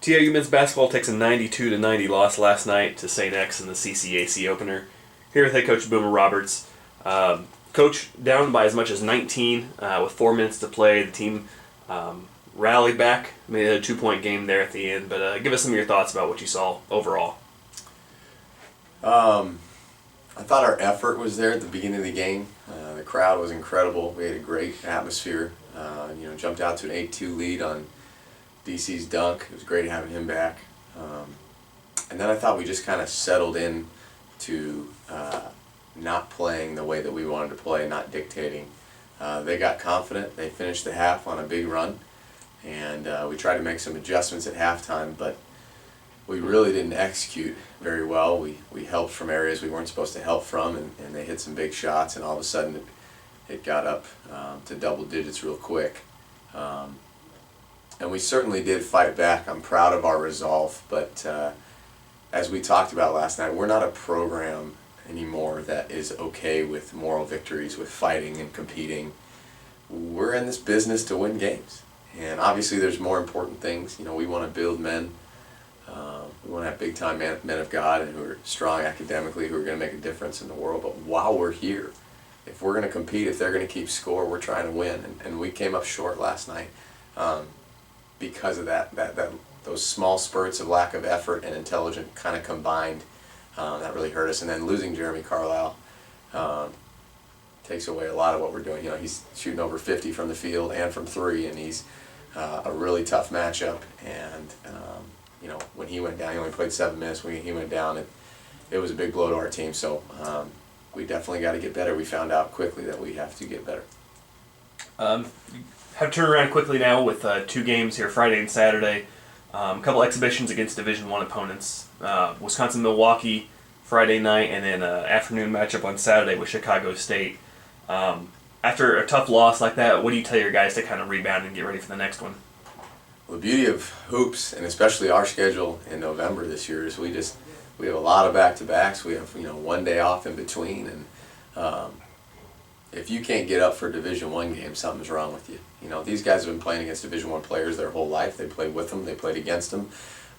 TIU men's basketball takes a 92-90 loss last night to St. X in the CCAC opener. Here with head coach Boomer Roberts. Coach, down by as much as 19 with 4 minutes to play. The team rallied back, made a 2-point game there at the end. But give us some of your thoughts about what you saw overall. I thought our effort was there at the beginning of the game. The crowd was incredible. We had a great atmosphere. Jumped out to an 8-2 lead on DC's dunk. It was great having him back. And then I thought we just kind of settled in to not playing the way that we wanted to play, not dictating. They got confident. They finished the half on a big run. And we tried to make some adjustments at halftime, but we really didn't execute very well. We helped from areas we weren't supposed to help from, and they hit some big shots, and all of a sudden it got up to double digits real quick. And we certainly did fight back. I'm proud of our resolve, but as we talked about last night, we're not a program anymore that is okay with moral victories, with fighting and competing. We're in this business to win games, and obviously there's more important things. We want to build men. We want to have big-time men of God and who are strong academically, who are going to make a difference in the world. But while we're here, if we're going to compete, if they're going to keep score, we're trying to win. And we came up short last night because of those small spurts of lack of effort and intelligence kind of combined. That really hurt us. And then losing Jeremy Carlisle takes away a lot of what we're doing. He's shooting over 50 from the field and from 3, and he's a really tough matchup. And when he went down, he only played 7 minutes. When he went down, it was a big blow to our team. So we definitely got to get better. We found out quickly that we have to get better. Have turned around quickly now with 2 games here, Friday and Saturday. A couple exhibitions against Division I opponents. Wisconsin-Milwaukee Friday night, and then an afternoon matchup on Saturday with Chicago State. After a tough loss like that, what do you tell your guys to kind of rebound and get ready for the next one? Well, the beauty of hoops, and especially our schedule in November this year, is we have a lot of back-to-backs. We have 1 day off in between, and if you can't get up for a Division I game, something's wrong with you. These guys have been playing against Division I players their whole life. They played with them. They played against them.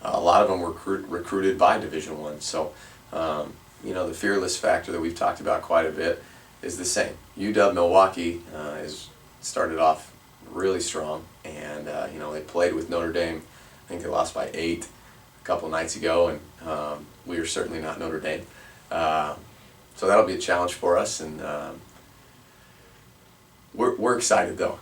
A lot of them were recruited by Division I. So, the fearless factor that we've talked about quite a bit is the same. UW-Milwaukee is started off really strong, and they played with Notre Dame. I think they lost by 8 a couple nights ago, and we are certainly not Notre Dame. So that'll be a challenge for us, and we're excited though.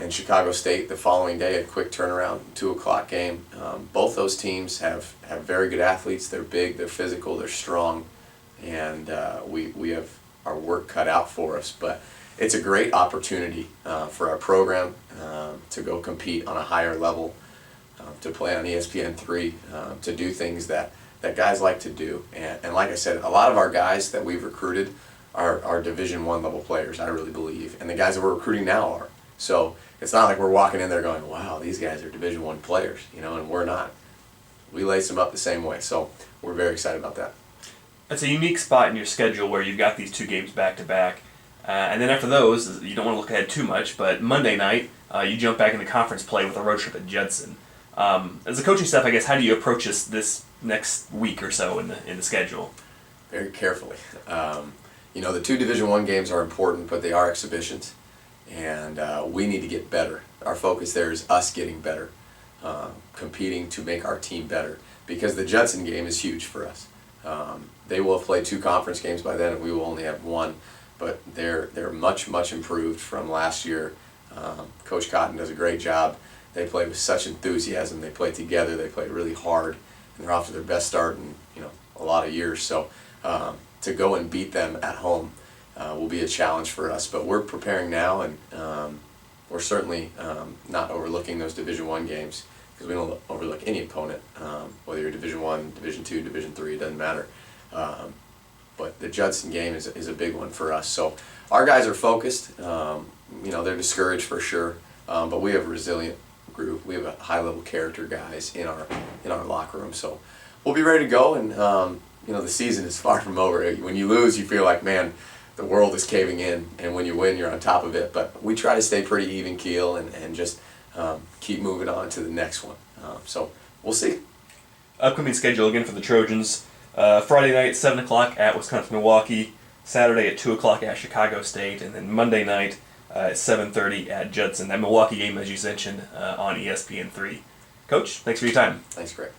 In Chicago State the following day, a quick turnaround, 2 o'clock game. Both those teams have very good athletes. They're big, they're physical, they're strong, and we have our work cut out for us. But it's a great opportunity for our program to go compete on a higher level, to play on ESPN3, to do things that guys like to do. And like I said, a lot of our guys that we've recruited are Division I level players, I really believe. And the guys that we're recruiting now are. So it's not like we're walking in there going, wow, these guys are Division I players, and we're not. We lace them up the same way. So we're very excited about that. That's a unique spot in your schedule where you've got these 2 games back-to-back. And then after those, you don't want to look ahead too much, but Monday night, you jump back into conference play with a road trip at Judson. As a coaching staff, I guess, how do you approach this next week or so in the schedule? Very carefully. The 2 Division I games are important, but they are exhibitions, and we need to get better. Our focus there is us getting better, competing to make our team better, because the Judson game is huge for us. They will have played 2 conference games by then, and we will only have 1. But they're much improved from last year. Coach Cotton does a great job. They play with such enthusiasm. They play together. They play really hard, and they're off to their best start in a lot of years. So to go and beat them at home will be a challenge for us. But we're preparing now, and we're certainly not overlooking those Division I games, because we don't overlook any opponent, whether you're Division I, Division II, Division III, it doesn't matter. But the Judson game is a big one for us. So our guys are focused. They're discouraged for sure, but we have a resilient group. We have a high-level character guys in our locker room. So we'll be ready to go. And the season is far from over. When you lose, you feel like, man, the world is caving in, and when you win, you're on top of it. But we try to stay pretty even keel and just keep moving on to the next one. So we'll see. Upcoming schedule again for the Trojans. Friday night, 7 o'clock at Wisconsin-Milwaukee. Saturday at 2 o'clock at Chicago State. And then Monday night at 7:30 at Judson. That Milwaukee game, as you mentioned, on ESPN3. Coach, thanks for your time. Thanks, Greg.